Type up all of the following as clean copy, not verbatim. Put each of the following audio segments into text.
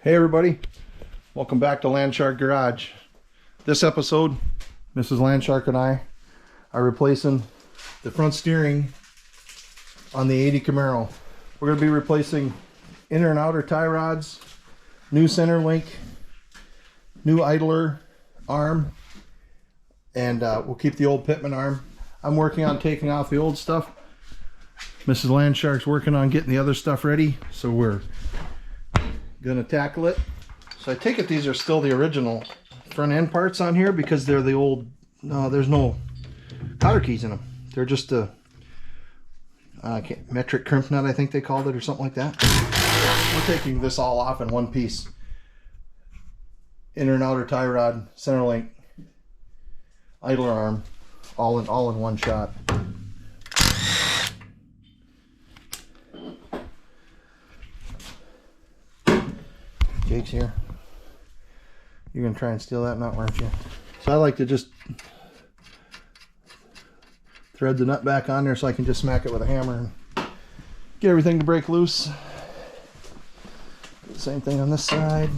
Hey everybody, welcome back to Landshark Garage. This episode, Mrs. Landshark and I are replacing the front steering on the 80 Camaro. We're going to be replacing inner and outer tie rods, new center link, new idler arm, and we'll keep the old Pitman arm. I'm working on taking off the old stuff. Mrs. Landshark's working on getting the other stuff ready, so we're gonna tackle it. So I take it these are still the original front end parts on here because they're the old, there's no cotter keys in them. They're just a metric crimp nut, I think they called it, or something like that. We're taking this all off in one piece. Inner and outer tie rod, center link, idler arm, all in one shot. Jake's here. You're gonna try and steal that nut, weren't you? So I like to just thread the nut back on there so I can just smack it with a hammer and get everything to break loose. Same thing on this side.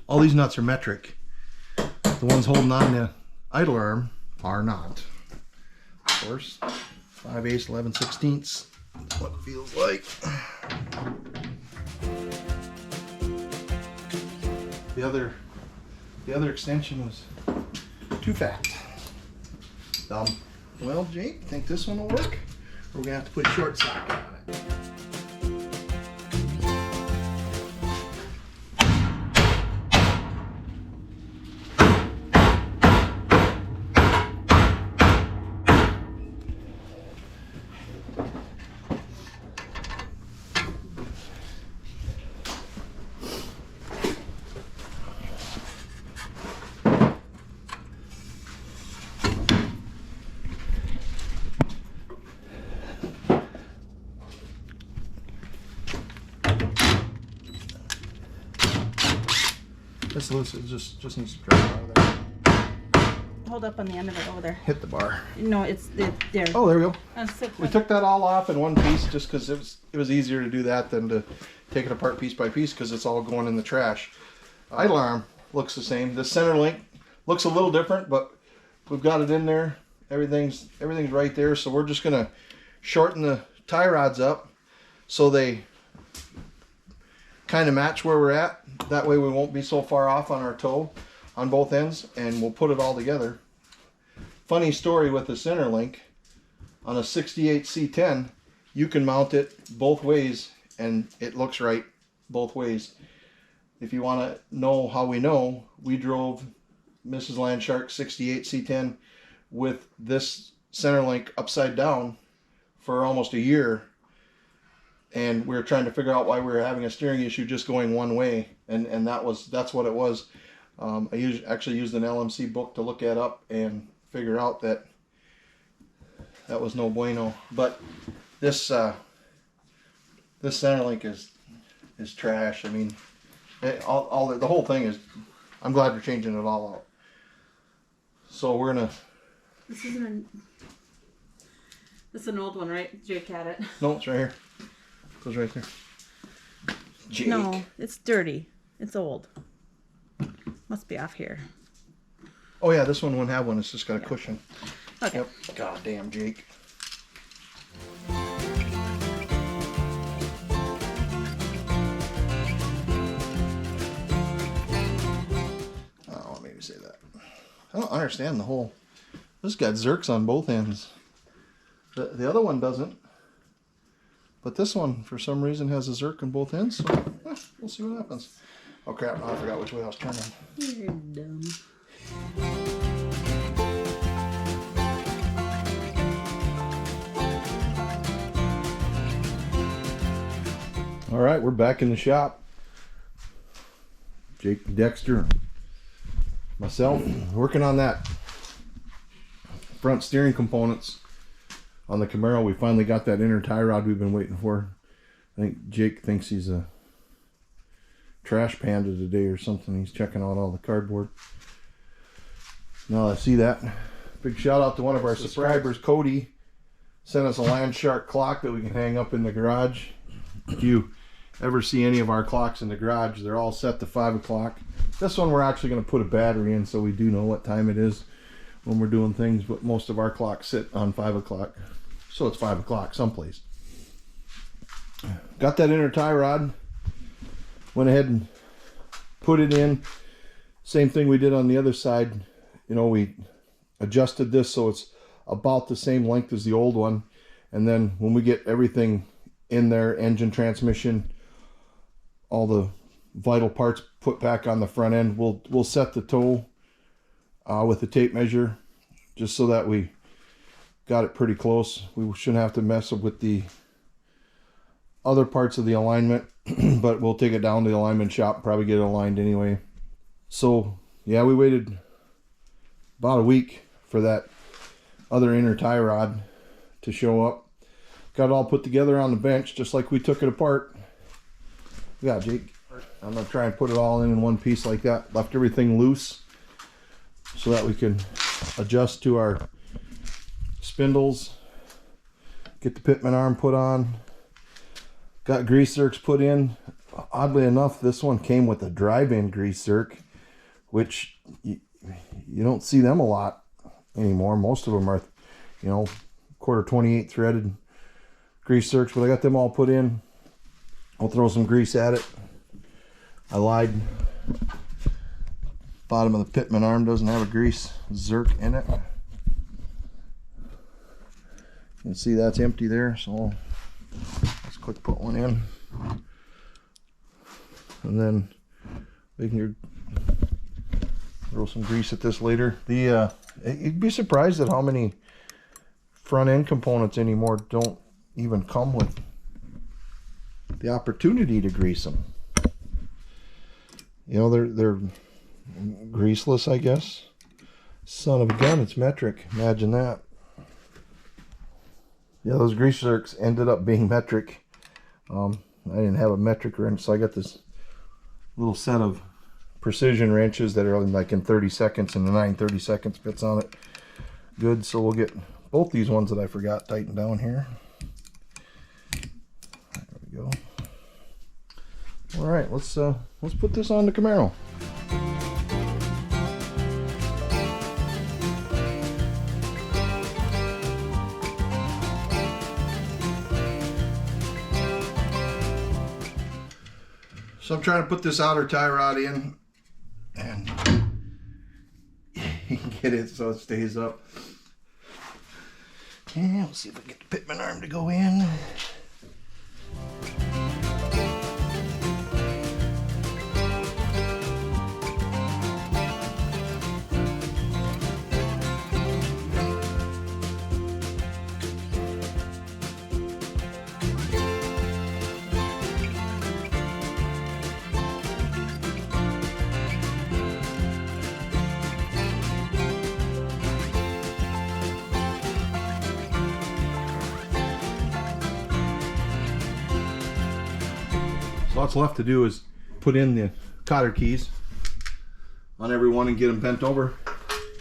All these nuts are metric. The ones holding on the idler arm are not. Of course, 5/8, 11/16. That's what it feels like. The other extension was too fat. Well, Jake, think this one will work? Or we're gonna have to put short socket on it. This loose, it just needs to drop out of there. Hold up on the end of it over there. Hit the bar. No, it's there. Oh, there we go. We We took that all off in one piece just because it was easier to do that than to take it apart piece by piece because it's all going in the trash. Idle arm looks the same. The center link looks a little different, but we've got it in there. Everything's right there. So we're just gonna shorten the tie rods up so they kind of match where we're at. That way we won't be so far off on our toe on both ends, and we'll put it all together. Funny story with the center link. On a 68 C10, you can mount it both ways and it looks right both ways. If you want to know how we know, we drove Mrs. Landshark 68 C10 with this center link upside down for almost a year, and we were trying to figure out why we were having a steering issue just going one way, and that's what it was. I actually used an LMC book to look that up and figure out that was no bueno. But this center link is trash. I mean, the whole thing is. I'm glad we're changing it all out. So we're gonna. This is an old one, right? Jake had it. No, it's right here. Goes right there. Jake. No, it's dirty. It's old. Must be off here. Oh yeah, this one wouldn't have one. It's just got a cushion. Okay. Yep. God damn, Jake. Oh, maybe say that. I don't understand the whole. This got zerks on both ends. The other one doesn't. But this one, for some reason, has a zerk on both ends. So we'll see what happens. Oh crap! Now I forgot which way I was turning. You're dumb. All right, we're back in the shop. Jake, Dexter, myself, working on that front steering components on the Camaro. We finally got that inner tie rod we've been waiting for. I think Jake thinks he's a trash panda today or something. He's checking out all the cardboard. Now I see that. Big shout out to one of our subscribers, Cody. Sent us a Landshark clock that we can hang up in the garage. If you ever see any of our clocks in the garage, they're all set to 5 o'clock. This one we're actually going to put a battery in so we do know what time it is when we're doing things, but most of our clocks sit on 5 o'clock. So it's 5 o'clock someplace. Got that inner tie rod. Went ahead and put it in. Same thing we did on the other side. You know, we adjusted this so it's about the same length as the old one. And then when we get everything in there, engine, transmission, all the vital parts put back on the front end, we'll set the toe with the tape measure just so that we got it pretty close. We shouldn't have to mess with the other parts of the alignment, but we'll take it down to the alignment shop and probably get it aligned anyway. So yeah, we waited about a week for that other inner tie rod to show up. Got it all put together on the bench just like we took it apart. Yeah, Jake, I'm gonna try and put it all in one piece like that. Left everything loose so that we can adjust to our spindles, get the pitman arm put on. Got grease zerks put in. Oddly enough, this one came with a drive-in grease zerk, which you don't see them a lot anymore. Most of them are, you know, quarter 28 threaded grease zerks, but I got them all put in. I'll throw some grease at it. I lied. Bottom of the pitman arm doesn't have a grease zerk in it. You can see that's empty there, so let's quick put one in. And then we can throw some grease at this later. You'd be surprised at how many front end components anymore don't even come with the opportunity to grease them. You know, they're greaseless, I guess. Son of a gun, it's metric. Imagine that. Yeah, those grease zerks ended up being metric. I didn't have a metric wrench, so I got this little set of precision wrenches that are like in 30 seconds, and the 9 30-second fits on it good. So we'll get both these ones that I forgot tightened down here. There we go. All right, let's put this on the Camaro. So I'm trying to put this outer tie rod in, and you can get it so it stays up. And we'll see if I can get the pitman arm to go in. So what's left to do is put in the cotter keys on every one and get them bent over.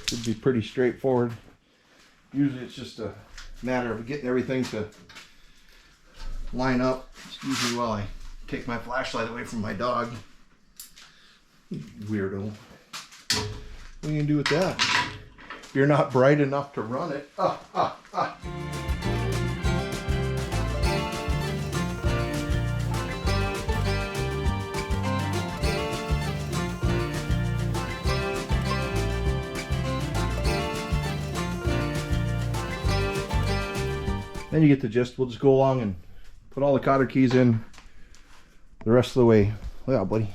Should be pretty straightforward. Usually it's just a matter of getting everything to line up. Excuse me while I take my flashlight away from my dog. Weirdo. What are you gonna do with that? You're not bright enough to run it. Then you get the gist. We'll just go along and put all the cotter keys in the rest of the way. Look out, buddy.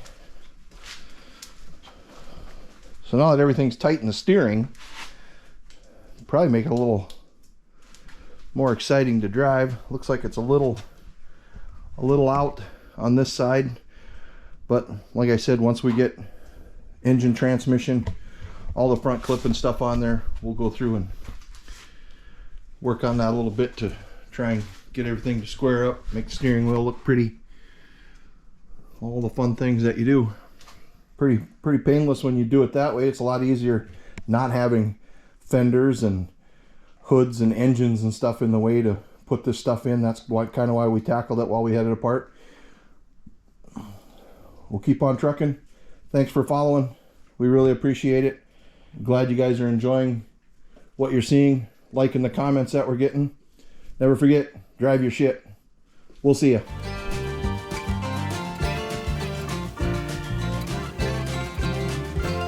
So now that everything's tight in the steering, probably make it a little more exciting to drive. Looks like it's a little out on this side, but like I said, once we get engine, transmission, all the front clip and stuff on there, we'll go through and work on that a little bit to try and get everything to square up, make the steering wheel look pretty. All the fun things that you do. Pretty painless when you do it that way. It's a lot easier not having fenders and hoods and engines and stuff in the way to put this stuff in. That's kind of why we tackled it while we had it apart. We'll keep on trucking. Thanks for following. We really appreciate it. Glad you guys are enjoying what you're seeing, liking the comments that we're getting. Never forget, drive your shit. We'll see you.